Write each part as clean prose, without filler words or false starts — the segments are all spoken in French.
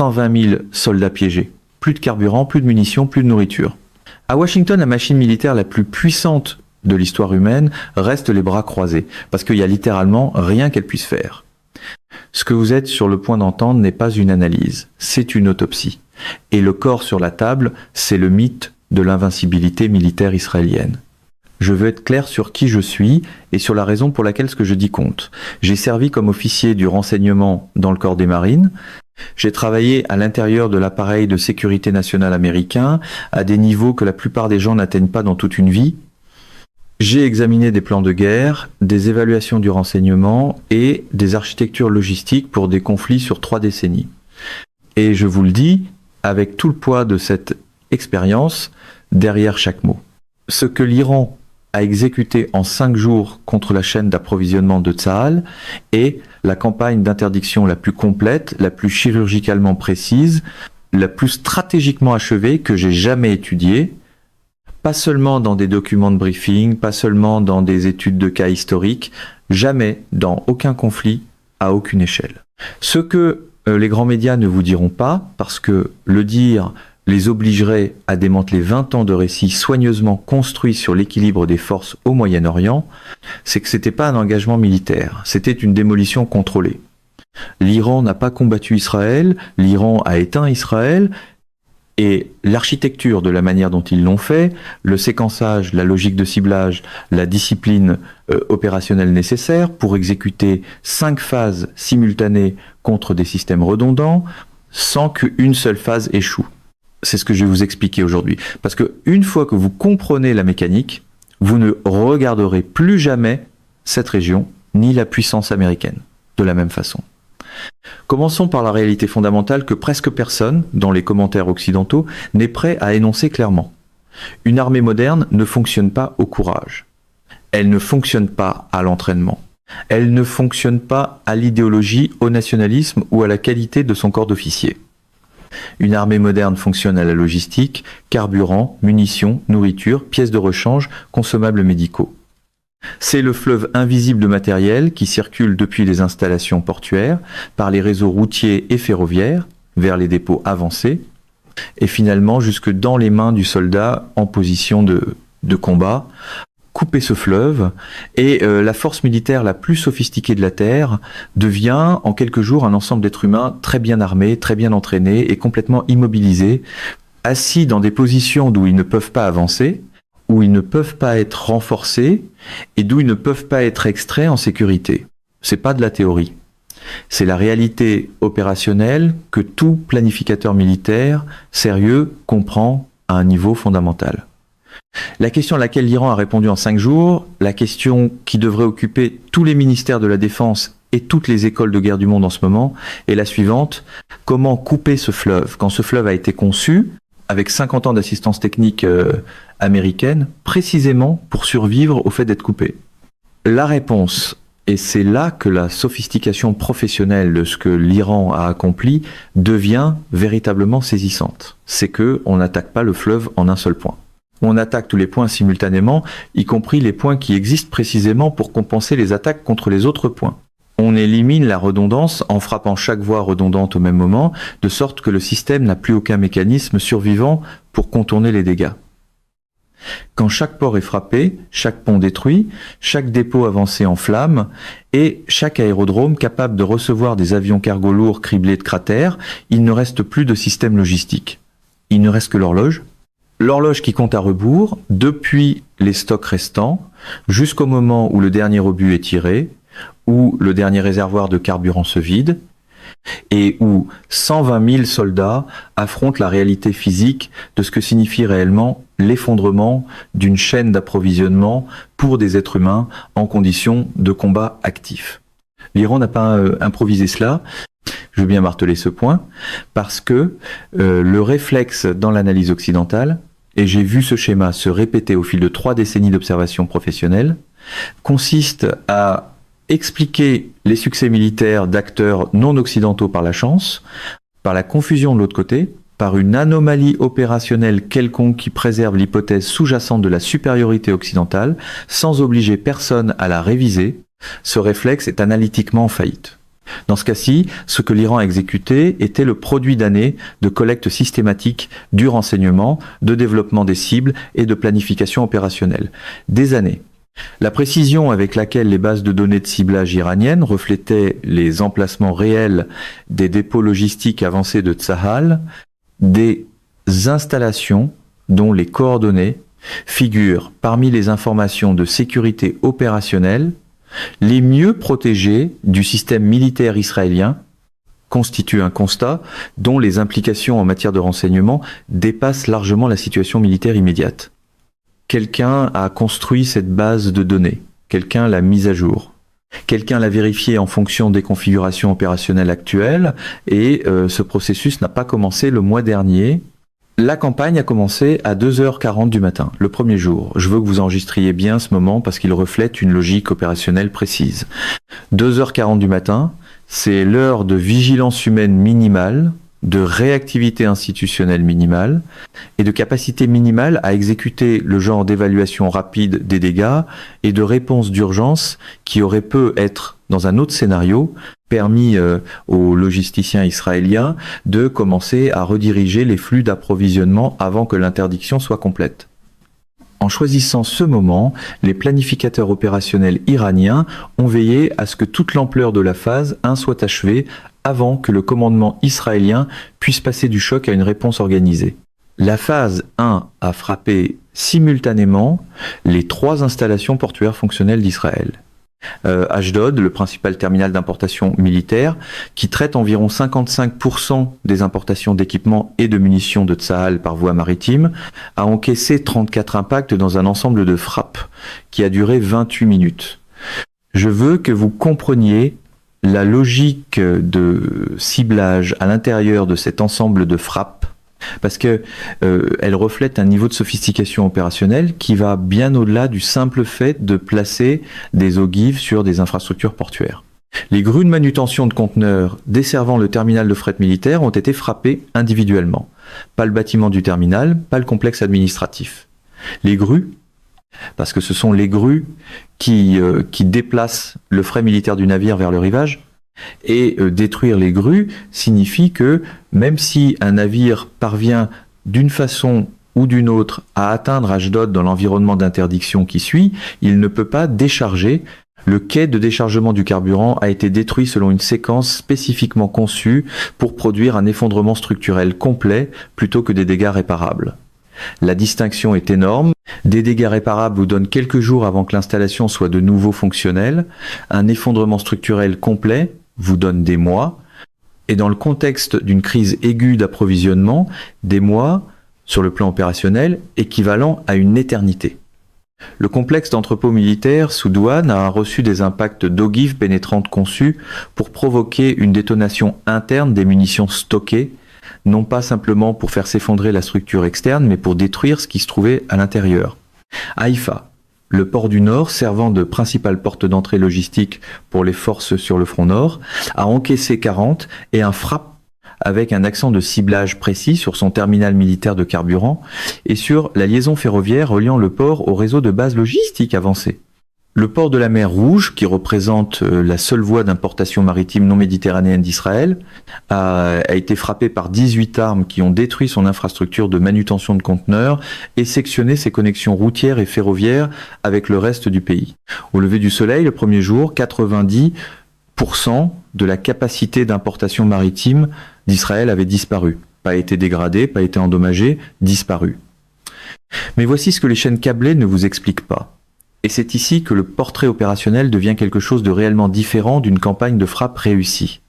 120 000 soldats piégés. Plus de carburant, plus de munitions, plus de nourriture. À Washington, la machine militaire la plus puissante de l'histoire humaine reste les bras croisés, parce qu'il y a littéralement rien qu'elle puisse faire. Ce que vous êtes sur le point d'entendre n'est pas une analyse, c'est une autopsie. Et le corps sur la table, c'est le mythe de l'invincibilité militaire israélienne. Je veux être clair sur qui je suis et sur la raison pour laquelle ce que je dis compte. J'ai servi comme officier du renseignement dans le corps des marines. J'ai travaillé à l'intérieur de l'appareil de sécurité nationale américain à des niveaux que la plupart des gens n'atteignent pas dans toute une vie. J'ai examiné des plans de guerre, des évaluations du renseignement et des architectures logistiques pour des conflits sur 3 décennies. Et je vous le dis, avec tout le poids de cette expérience, derrière chaque mot. Ce que l'Iran a exécuté en 5 jours contre la chaîne d'approvisionnement de Tsahal est la campagne d'interdiction la plus complète, la plus chirurgicalement précise, la plus stratégiquement achevée que j'ai jamais étudiée, pas seulement dans des documents de briefing, pas seulement dans des études de cas historiques, jamais dans aucun conflit, à aucune échelle. Ce que les grands médias ne vous diront pas, parce que le dire les obligerait à démanteler 20 ans de récits soigneusement construits sur l'équilibre des forces au Moyen-Orient, c'est que c'était pas un engagement militaire, c'était une démolition contrôlée. L'Iran n'a pas combattu Israël, l'Iran a éteint Israël, et l'architecture de la manière dont ils l'ont fait, le séquençage, la logique de ciblage, la discipline opérationnelle nécessaire pour exécuter 5 phases simultanées contre des systèmes redondants, sans qu'une seule phase échoue. C'est ce que je vais vous expliquer aujourd'hui. Parce que une fois que vous comprenez la mécanique, vous ne regarderez plus jamais cette région, ni la puissance américaine, de la même façon. Commençons par la réalité fondamentale que presque personne, dans les commentaires occidentaux, n'est prêt à énoncer clairement. Une armée moderne ne fonctionne pas au courage. Elle ne fonctionne pas à l'entraînement. Elle ne fonctionne pas à l'idéologie, au nationalisme ou à la qualité de son corps d'officier. Une armée moderne fonctionne à la logistique, carburant, munitions, nourriture, pièces de rechange, consommables médicaux. C'est le fleuve invisible de matériel qui circule depuis les installations portuaires, par les réseaux routiers et ferroviaires, vers les dépôts avancés, et finalement jusque dans les mains du soldat en position de combat. Couper ce fleuve, et la force militaire la plus sophistiquée de la Terre devient en quelques jours un ensemble d'êtres humains très bien armés, très bien entraînés et complètement immobilisés, assis dans des positions d'où ils ne peuvent pas avancer, où ils ne peuvent pas être renforcés et d'où ils ne peuvent pas être extraits en sécurité. C'est pas de la théorie. C'est la réalité opérationnelle que tout planificateur militaire sérieux comprend à un niveau fondamental. La question à laquelle l'Iran a répondu en 5 jours, la question qui devrait occuper tous les ministères de la Défense et toutes les écoles de guerre du monde en ce moment, est la suivante. Comment couper ce fleuve quand ce fleuve a été conçu avec 50 ans d'assistance technique américaine, précisément pour survivre au fait d'être coupé? La réponse, et c'est là que la sophistication professionnelle de ce que l'Iran a accompli devient véritablement saisissante. C'est que on n'attaque pas le fleuve en un seul point. On attaque tous les points simultanément, y compris les points qui existent précisément pour compenser les attaques contre les autres points. On élimine la redondance en frappant chaque voie redondante au même moment, de sorte que le système n'a plus aucun mécanisme survivant pour contourner les dégâts. Quand chaque port est frappé, chaque pont détruit, chaque dépôt avancé en flammes et chaque aérodrome capable de recevoir des avions cargo lourds criblés de cratères, il ne reste plus de système logistique. Il ne reste que l'horloge. L'horloge qui compte à rebours, depuis les stocks restants, jusqu'au moment où le dernier obus est tiré, où le dernier réservoir de carburant se vide, et où 120 000 soldats affrontent la réalité physique de ce que signifie réellement l'effondrement d'une chaîne d'approvisionnement pour des êtres humains en conditions de combat actif. L'Iran n'a pas improvisé cela. Je veux bien marteler ce point, parce que le réflexe dans l'analyse occidentale, et j'ai vu ce schéma se répéter au fil de 3 décennies d'observation professionnelle, consiste à expliquer les succès militaires d'acteurs non occidentaux par la chance, par la confusion de l'autre côté, par une anomalie opérationnelle quelconque qui préserve l'hypothèse sous-jacente de la supériorité occidentale, sans obliger personne à la réviser. Ce réflexe est analytiquement en faillite. Dans ce cas-ci, ce que l'Iran a exécuté était le produit d'années de collecte systématique du renseignement, de développement des cibles et de planification opérationnelle. Des années. La précision avec laquelle les bases de données de ciblage iraniennes reflétaient les emplacements réels des dépôts logistiques avancés de Tsahal, des installations dont les coordonnées figurent parmi les informations de sécurité opérationnelle les mieux protégées du système militaire israélien, constituent un constat dont les implications en matière de renseignement dépassent largement la situation militaire immédiate. Quelqu'un a construit cette base de données, quelqu'un l'a mise à jour, quelqu'un l'a vérifiée en fonction des configurations opérationnelles actuelles et ce processus n'a pas commencé le mois dernier. La campagne a commencé à 2h40 du matin, le premier jour. Je veux que vous enregistriez bien ce moment parce qu'il reflète une logique opérationnelle précise. 2h40 du matin, c'est l'heure de vigilance humaine minimale, de réactivité institutionnelle minimale et de capacité minimale à exécuter le genre d'évaluation rapide des dégâts et de réponse d'urgence qui aurait pu être, dans un autre scénario, permis aux logisticiens israéliens de commencer à rediriger les flux d'approvisionnement avant que l'interdiction soit complète. En choisissant ce moment, les planificateurs opérationnels iraniens ont veillé à ce que toute l'ampleur de la phase 1 soit achevée avant que le commandement israélien puisse passer du choc à une réponse organisée. La phase 1 a frappé simultanément les 3 installations portuaires fonctionnelles d'Israël. Ashdod, le principal terminal d'importation militaire, qui traite environ 55% des importations d'équipements et de munitions de Tsahal par voie maritime, a encaissé 34 impacts dans un ensemble de frappes qui a duré 28 minutes. Je veux que vous compreniez la logique de ciblage à l'intérieur de cet ensemble de frappes, parce que elle reflète un niveau de sophistication opérationnelle qui va bien au-delà du simple fait de placer des ogives sur des infrastructures portuaires. Les grues de manutention de conteneurs desservant le terminal de fret militaire ont été frappées individuellement. Pas le bâtiment du terminal, pas le complexe administratif. Les grues, parce que ce sont les grues qui déplacent le fret militaire du navire vers le rivage. Et détruire les grues signifie que même si un navire parvient d'une façon ou d'une autre à atteindre Ashdod dans l'environnement d'interdiction qui suit, il ne peut pas décharger. Le quai de déchargement du carburant a été détruit selon une séquence spécifiquement conçue pour produire un effondrement structurel complet plutôt que des dégâts réparables. La distinction est énorme. Des dégâts réparables vous donnent quelques jours avant que l'installation soit de nouveau fonctionnelle. Un effondrement structurel complet vous donne des mois. Et dans le contexte d'une crise aiguë d'approvisionnement, des mois, sur le plan opérationnel, équivalent à une éternité. Le complexe d'entrepôts militaires sous douane a reçu des impacts d'ogives pénétrantes conçues pour provoquer une détonation interne des munitions stockées, non pas simplement pour faire s'effondrer la structure externe, mais pour détruire ce qui se trouvait à l'intérieur. Haïfa, le port du Nord, servant de principale porte d'entrée logistique pour les forces sur le front Nord, a encaissé 40 et un frappe avec un accent de ciblage précis sur son terminal militaire de carburant et sur la liaison ferroviaire reliant le port au réseau de bases logistiques avancées. Le port de la mer Rouge, qui représente la seule voie d'importation maritime non méditerranéenne d'Israël, a été frappé par 18 armes qui ont détruit son infrastructure de manutention de conteneurs et sectionné ses connexions routières et ferroviaires avec le reste du pays. Au lever du soleil, le premier jour, 90% de la capacité d'importation maritime d'Israël avait disparu. Pas été dégradé, pas été endommagé, disparu. Mais voici ce que les chaînes câblées ne vous expliquent pas. Et c'est ici que le portrait opérationnel devient quelque chose de réellement différent d'une campagne de frappe réussie.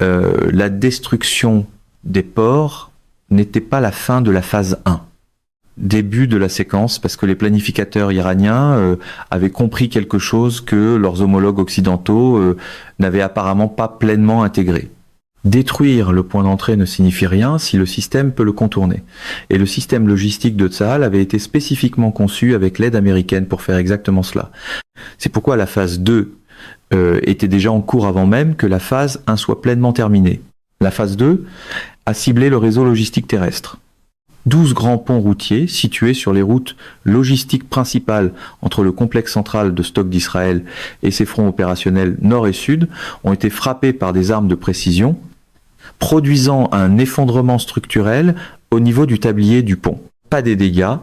La destruction des ports n'était pas la fin de la phase 1. Début de la séquence, parce que les planificateurs iraniens avaient compris quelque chose que leurs homologues occidentaux n'avaient apparemment pas pleinement intégré. Détruire le point d'entrée ne signifie rien si le système peut le contourner. Et le système logistique de Tsahal avait été spécifiquement conçu avec l'aide américaine pour faire exactement cela. C'est pourquoi la phase 2 était déjà en cours avant même que la phase 1 soit pleinement terminée. La phase 2 a ciblé le réseau logistique terrestre. 12 grands ponts routiers situés sur les routes logistiques principales entre le complexe central de stock d'Israël et ses fronts opérationnels nord et sud ont été frappés par des armes de précision, produisant un effondrement structurel au niveau du tablier du pont. Pas des dégâts,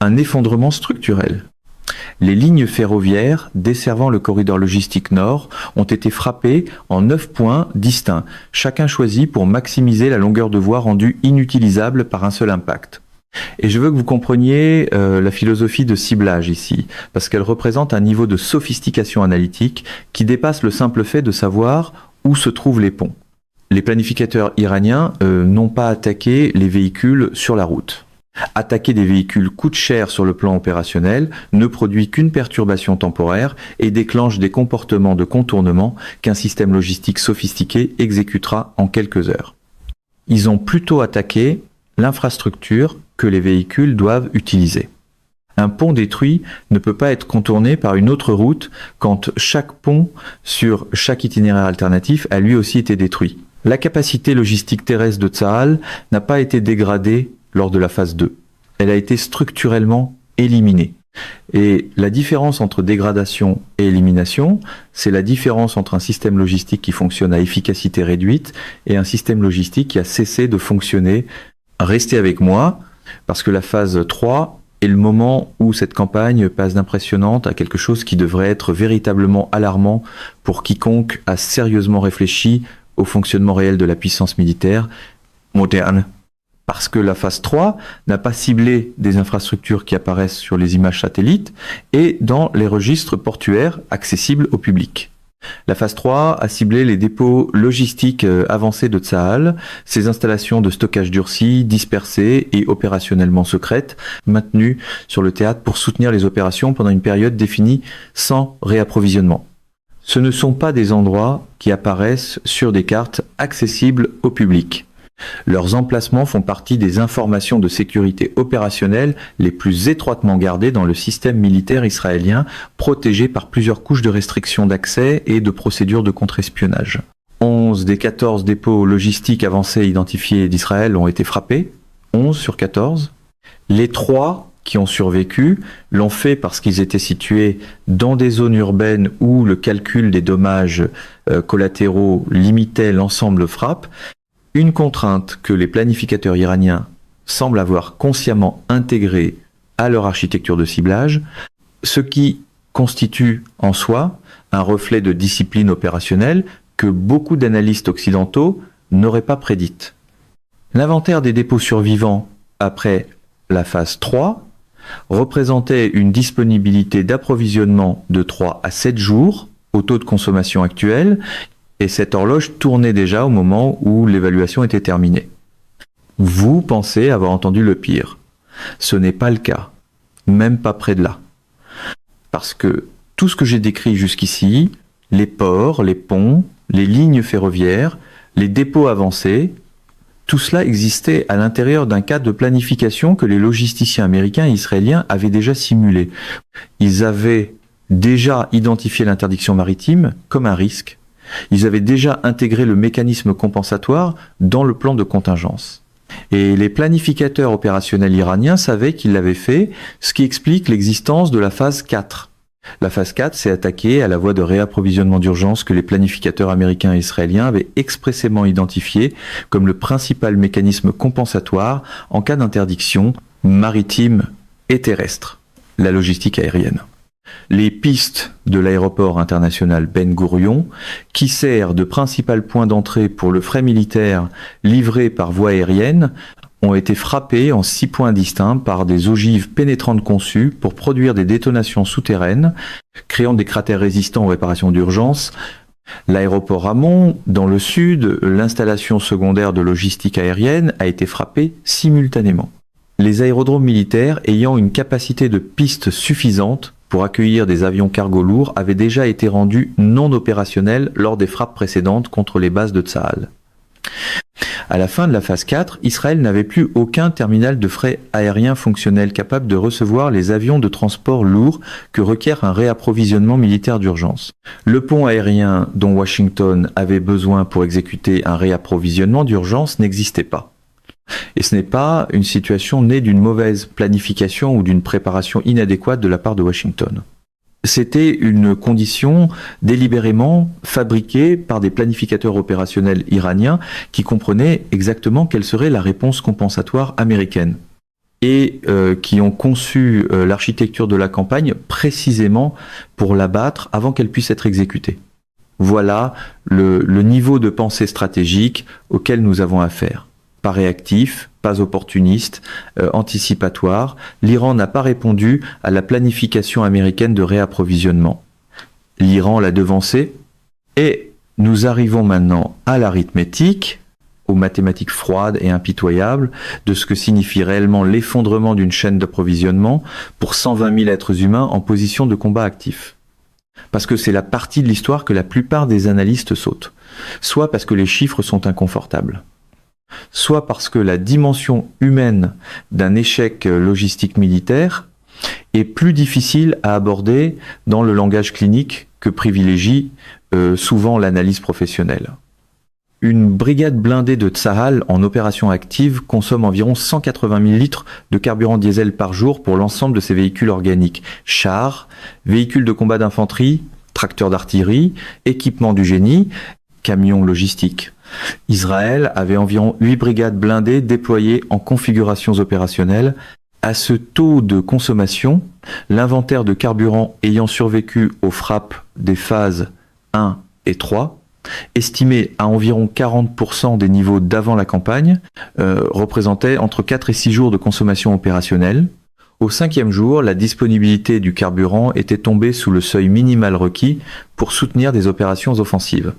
un effondrement structurel. Les lignes ferroviaires desservant le corridor logistique nord ont été frappées en 9 points distincts, chacun choisi pour maximiser la longueur de voie rendue inutilisable par un seul impact. Et je veux que vous compreniez la philosophie de ciblage ici, parce qu'elle représente un niveau de sophistication analytique qui dépasse le simple fait de savoir où se trouvent les ponts. Les planificateurs iraniens n'ont pas attaqué les véhicules sur la route. Attaquer des véhicules coûte cher sur le plan opérationnel, ne produit qu'une perturbation temporaire et déclenche des comportements de contournement qu'un système logistique sophistiqué exécutera en quelques heures. Ils ont plutôt attaqué l'infrastructure que les véhicules doivent utiliser. Un pont détruit ne peut pas être contourné par une autre route quand chaque pont sur chaque itinéraire alternatif a lui aussi été détruit. La capacité logistique terrestre de Tsahal n'a pas été dégradée lors de la phase 2. Elle a été structurellement éliminée. Et la différence entre dégradation et élimination, c'est la différence entre un système logistique qui fonctionne à efficacité réduite et un système logistique qui a cessé de fonctionner. Restez avec moi, parce que la phase 3 est le moment où cette campagne passe d'impressionnante à quelque chose qui devrait être véritablement alarmant pour quiconque a sérieusement réfléchi au fonctionnement réel de la puissance militaire moderne. Parce que la phase 3 n'a pas ciblé des infrastructures qui apparaissent sur les images satellites et dans les registres portuaires accessibles au public. La phase 3 a ciblé les dépôts logistiques avancés de Tsahal, ses installations de stockage durci, dispersées et opérationnellement secrètes, maintenues sur le théâtre pour soutenir les opérations pendant une période définie sans réapprovisionnement. Ce ne sont pas des endroits qui apparaissent sur des cartes accessibles au public. Leurs emplacements font partie des informations de sécurité opérationnelle les plus étroitement gardées dans le système militaire israélien, protégé par plusieurs couches de restrictions d'accès et de procédures de contre-espionnage. 11 des 14 dépôts logistiques avancés identifiés d'Israël ont été frappés, 11 sur 14. Les 3 qui ont survécu l'ont fait parce qu'ils étaient situés dans des zones urbaines où le calcul des dommages collatéraux limitait l'ensemble de frappes. Une contrainte que les planificateurs iraniens semblent avoir consciemment intégrée à leur architecture de ciblage, ce qui constitue en soi un reflet de discipline opérationnelle que beaucoup d'analystes occidentaux n'auraient pas prédite. L'inventaire des dépôts survivants après la phase 3 représentait une disponibilité d'approvisionnement de 3 à 7 jours au taux de consommation actuel. Et cette horloge tournait déjà au moment où l'évaluation était terminée. Vous pensez avoir entendu le pire. Ce n'est pas le cas, même pas près de là. Parce que tout ce que j'ai décrit jusqu'ici, les ports, les ponts, les lignes ferroviaires, les dépôts avancés, tout cela existait à l'intérieur d'un cadre de planification que les logisticiens américains et israéliens avaient déjà simulé. Ils avaient déjà identifié l'interdiction maritime comme un risque. Ils avaient déjà intégré le mécanisme compensatoire dans le plan de contingence. Et les planificateurs opérationnels iraniens savaient qu'ils l'avaient fait, ce qui explique l'existence de la phase 4. La phase 4 s'est attaquée à la voie de réapprovisionnement d'urgence que les planificateurs américains et israéliens avaient expressément identifié comme le principal mécanisme compensatoire en cas d'interdiction maritime et terrestre, la logistique aérienne. Les pistes de l'aéroport international Ben Gourion, qui sert de principal point d'entrée pour le fret militaire livré par voie aérienne, ont été frappées en 6 points distincts par des ogives pénétrantes conçues pour produire des détonations souterraines, créant des cratères résistants aux réparations d'urgence. L'aéroport Ramon, dans le sud, l'installation secondaire de logistique aérienne a été frappée simultanément. Les aérodromes militaires ayant une capacité de piste suffisante pour accueillir des avions cargo lourds avaient déjà été rendus non opérationnels lors des frappes précédentes contre les bases de Tsahal. À la fin de la phase 4, Israël n'avait plus aucun terminal de fret aérien fonctionnel capable de recevoir les avions de transport lourds que requiert un réapprovisionnement militaire d'urgence. Le pont aérien dont Washington avait besoin pour exécuter un réapprovisionnement d'urgence n'existait pas. Et ce n'est pas une situation née d'une mauvaise planification ou d'une préparation inadéquate de la part de Washington. C'était une condition délibérément fabriquée par des planificateurs opérationnels iraniens qui comprenaient exactement quelle serait la réponse compensatoire américaine et qui ont conçu l'architecture de la campagne précisément pour l'abattre avant qu'elle puisse être exécutée. Voilà le niveau de pensée stratégique auquel nous avons affaire. Pas réactif, pas opportuniste, anticipatoire, l'Iran n'a pas répondu à la planification américaine de réapprovisionnement. L'Iran l'a devancé et nous arrivons maintenant à l'arithmétique, aux mathématiques froides et impitoyables de ce que signifie réellement l'effondrement d'une chaîne d'approvisionnement pour 120 000 êtres humains en position de combat actif. Parce que c'est la partie de l'histoire que la plupart des analystes sautent, soit parce que les chiffres sont inconfortables, soit parce que la dimension humaine d'un échec logistique militaire est plus difficile à aborder dans le langage clinique que privilégie souvent l'analyse professionnelle. Une brigade blindée de Tsahal en opération active consomme environ 180 000 litres de carburant diesel par jour pour l'ensemble de ses véhicules organiques, chars, véhicules de combat d'infanterie, tracteurs d'artillerie, équipements du génie, camions logistiques. Israël avait environ 8 brigades blindées déployées en configurations opérationnelles. À ce taux de consommation, l'inventaire de carburant ayant survécu aux frappes des phases 1 et 3, estimé à environ 40% des niveaux d'avant la campagne, représentait entre 4 et 6 jours de consommation opérationnelle. Au 5e jour, la disponibilité du carburant était tombée sous le seuil minimal requis pour soutenir des opérations offensives.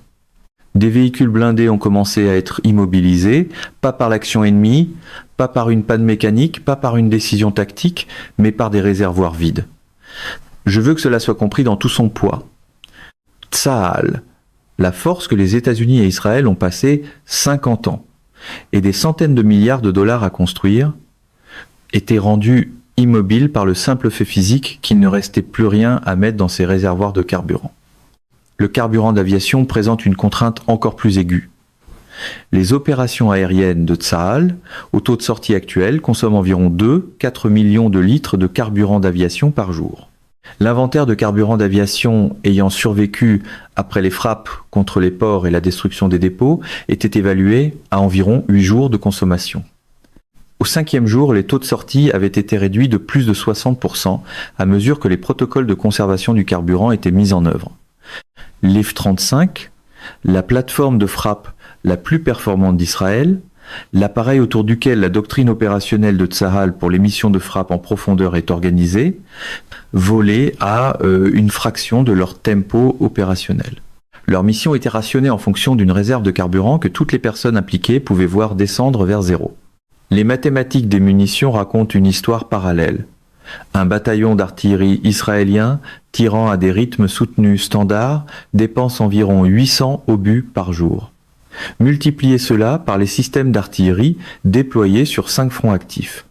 Des véhicules blindés ont commencé à être immobilisés, pas par l'action ennemie, pas par une panne mécanique, pas par une décision tactique, mais par des réservoirs vides. Je veux que cela soit compris dans tout son poids. Tsahal, la force que les États-Unis et Israël ont passé 50 ans et des centaines de milliards de dollars à construire, était rendue immobile par le simple fait physique qu'il ne restait plus rien à mettre dans ses réservoirs de carburant. Le carburant d'aviation présente une contrainte encore plus aiguë. Les opérations aériennes de Tsahal, au taux de sortie actuel, consomment environ 2-4 millions de litres de carburant d'aviation par jour. L'inventaire de carburant d'aviation ayant survécu après les frappes contre les ports et la destruction des dépôts était évalué à environ 8 jours de consommation. Au 5e jour, les taux de sortie avaient été réduits de plus de 60% à mesure que les protocoles de conservation du carburant étaient mis en œuvre. L'F-35, la plateforme de frappe la plus performante d'Israël, l'appareil autour duquel la doctrine opérationnelle de Tsahal pour les missions de frappe en profondeur est organisée, volaient à une fraction de leur tempo opérationnel. Leur mission était rationnée en fonction d'une réserve de carburant que toutes les personnes impliquées pouvaient voir descendre vers zéro. Les mathématiques des munitions racontent une histoire parallèle. Un bataillon d'artillerie israélien, tirant à des rythmes soutenus standards, dépense environ 800 obus par jour. Multipliez cela par les systèmes d'artillerie déployés sur 5 fronts actifs.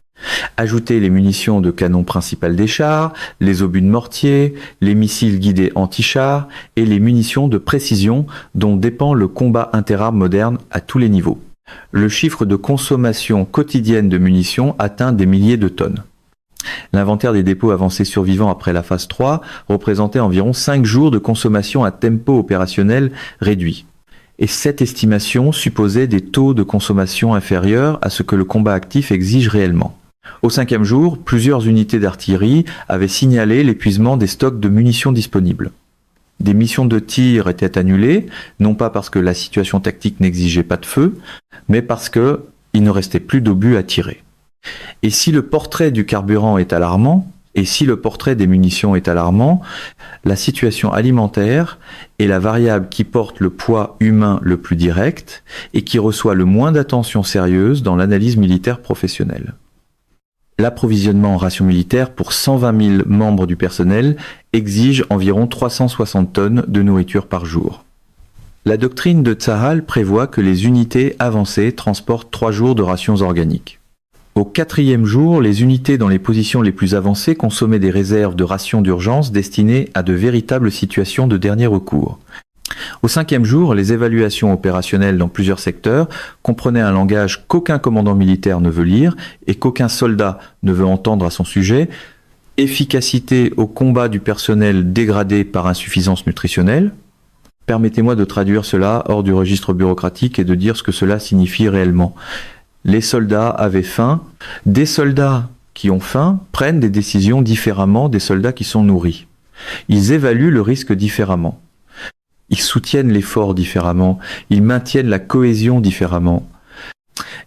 Ajoutez les munitions de canon principal des chars, les obus de mortier, les missiles guidés anti-chars et les munitions de précision dont dépend le combat interarmes moderne à tous les niveaux. Le chiffre de consommation quotidienne de munitions atteint des milliers de tonnes. L'inventaire des dépôts avancés survivants après la phase 3 représentait environ 5 jours de consommation à tempo opérationnel réduit. Et cette estimation supposait des taux de consommation inférieurs à ce que le combat actif exige réellement. Au 5e jour, plusieurs unités d'artillerie avaient signalé l'épuisement des stocks de munitions disponibles. Des missions de tir étaient annulées, non pas parce que la situation tactique n'exigeait pas de feu, mais parce qu'il ne restait plus d'obus à tirer. Et si le portrait du carburant est alarmant, et si le portrait des munitions est alarmant, la situation alimentaire est la variable qui porte le poids humain le plus direct et qui reçoit le moins d'attention sérieuse dans l'analyse militaire professionnelle. L'approvisionnement en ration militaire pour 120 000 membres du personnel exige environ 360 tonnes de nourriture par jour. La doctrine de Tsahal prévoit que les unités avancées transportent 3 jours de rations organiques. Au 4e jour, les unités dans les positions les plus avancées consommaient des réserves de rations d'urgence destinées à de véritables situations de dernier recours. Au 5e jour, les évaluations opérationnelles dans plusieurs secteurs comprenaient un langage qu'aucun commandant militaire ne veut lire et qu'aucun soldat ne veut entendre à son sujet. Efficacité au combat du personnel dégradé par insuffisance nutritionnelle. Permettez-moi de traduire cela hors du registre bureaucratique et de dire ce que cela signifie réellement. Les soldats avaient faim. Des soldats qui ont faim prennent des décisions différemment des soldats qui sont nourris. Ils évaluent le risque différemment. Ils soutiennent l'effort différemment. Ils maintiennent la cohésion différemment.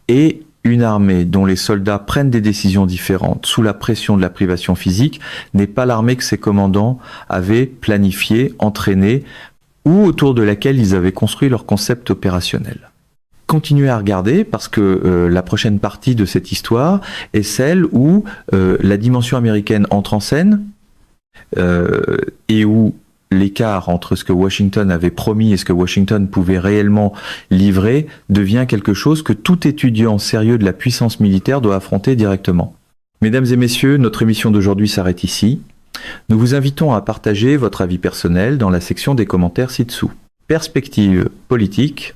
Et une armée dont les soldats prennent des décisions différentes sous la pression de la privation physique n'est pas l'armée que ses commandants avaient planifiée, entraînée ou autour de laquelle ils avaient construit leur concept opérationnel. Continuez à regarder parce que la prochaine partie de cette histoire est celle où la dimension américaine entre en scène et où l'écart entre ce que Washington avait promis et ce que Washington pouvait réellement livrer devient quelque chose que tout étudiant sérieux de la puissance militaire doit affronter directement. Mesdames et messieurs, notre émission d'aujourd'hui s'arrête ici. Nous vous invitons à partager votre avis personnel dans la section des commentaires ci-dessous. Perspective politique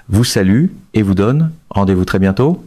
vous salue et vous donne rendez-vous très bientôt.